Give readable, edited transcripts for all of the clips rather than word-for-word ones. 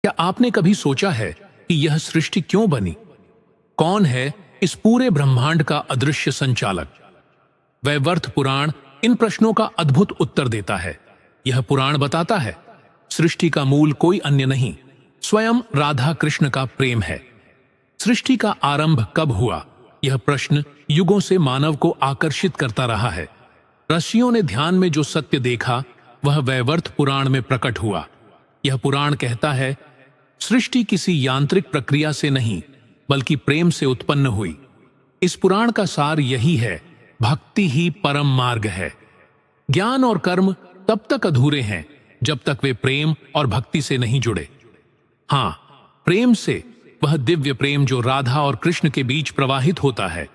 क्या आपने कभी सोचा है कि यह सृष्टि क्यों बनी? कौन है इस पूरे ब्रह्मांड का अदृश्य संचालक? वैवर्त पुराण इन प्रश्नों का अद्भुत उत्तर देता है। यह पुराण बताता है सृष्टि का मूल कोई अन्य नहीं, स्वयं राधा कृष्ण का प्रेम है। सृष्टि का आरंभ कब हुआ, यह प्रश्न युगों से मानव को आकर्षित करता रहा है। ऋषियों ने ध्यान में जो सत्य देखा वह वैवर्त पुराण में प्रकट हुआ। यह पुराण कहता है सृष्टि किसी यांत्रिक प्रक्रिया से नहीं बल्कि प्रेम से उत्पन्न हुई। इस पुराण का सार यही है, भक्ति ही परम मार्ग है। ज्ञान और कर्म तब तक अधूरे हैं जब तक वे प्रेम और भक्ति से नहीं जुड़े। हां, प्रेम से, वह दिव्य प्रेम जो राधा और कृष्ण के बीच प्रवाहित होता है।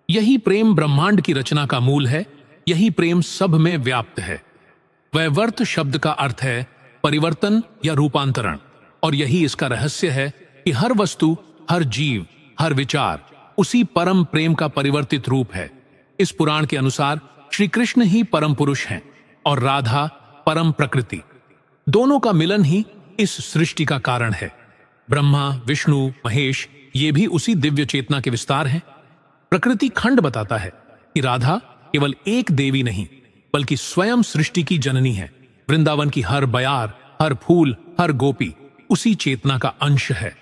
यही प्रेम ब्रह्मांड की रचना का मूल है, यही प्रेम सब में व्याप्त है। वैवर्त शब्द का अर्थ है परिवर्तन या रूपांतरण, और यही इसका रहस्य है कि हर वस्तु, हर जीव, हर विचार उसी परम प्रेम का परिवर्तित रूप है। इस पुराण के अनुसार श्री कृष्ण ही परम पुरुष हैं और राधा परम प्रकृति। दोनों का मिलन ही इस सृष्टि का कारण है। ब्रह्मा, विष्णु, महेश ये भी उसी दिव्य चेतना के विस्तार हैं। प्रकृति खंड बताता है कि राधा केवल एक देवी नहीं बल्कि स्वयं सृष्टि की जननी है। वृंदावन की हर बयार, हर फूल, हर गोपी उसी चेतना का अंश है।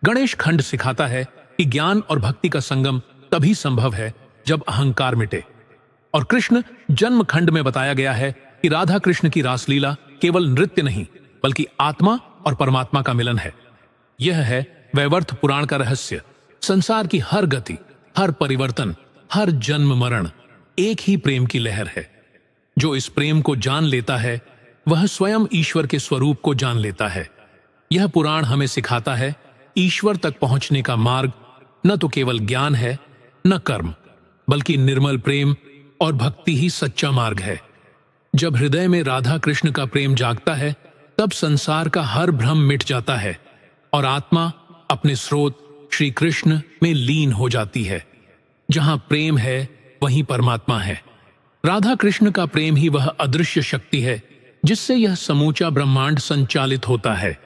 गणेश खंड सिखाता है कि ज्ञान और भक्ति का संगम तभी संभव है जब अहंकार मिटे। और कृष्ण जन्म खंड में बताया गया है कि राधा कृष्ण की रासलीला केवल नृत्य नहीं बल्कि आत्मा और परमात्मा का मिलन है। यह है वैवर्त पुराण का रहस्य। संसार की हर गति, हर परिवर्तन, हर जन्म मरण एक ही प्रेम की लहर है। जो इस प्रेम को जान लेता है वह स्वयं ईश्वर के स्वरूप को जान लेता है। यह पुराण हमें सिखाता है ईश्वर तक पहुंचने का मार्ग न तो केवल ज्ञान है, न कर्म, बल्कि निर्मल प्रेम और भक्ति ही सच्चा मार्ग है। जब हृदय में राधा कृष्ण का प्रेम जागता है तब संसार का हर भ्रम मिट जाता है और आत्मा अपने स्रोत श्री कृष्ण में लीन हो जाती है। जहां प्रेम है वहीं परमात्मा है। राधा कृष्ण का प्रेम ही वह अदृश्य शक्ति है जिससे यह समूचा ब्रह्मांड संचालित होता है।